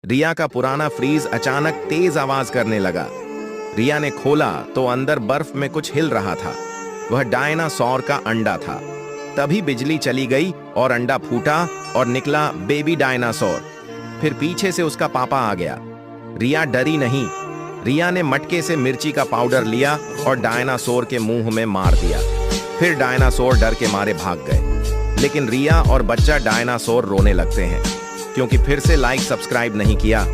रिया का पुराना फ्रीज अचानक तेज आवाज करने लगा। रिया ने खोला तो अंदर बर्फ में कुछ हिल रहा था। वह डायनासोर का अंडा था। तभी बिजली चली गई और अंडा फूटा और निकला बेबी डायनासोर। फिर पीछे से उसका पापा आ गया। रिया डरी नहीं। रिया ने मटके से मिर्ची का पाउडर लिया और डायनासोर के मुंह में मार दिया। फिर डायनासोर डर के मारे भाग गए। लेकिन रिया और बच्चा डायनासोर रोने लगते हैं क्योंकि फिर से लाइक सब्सक्राइब नहीं किया।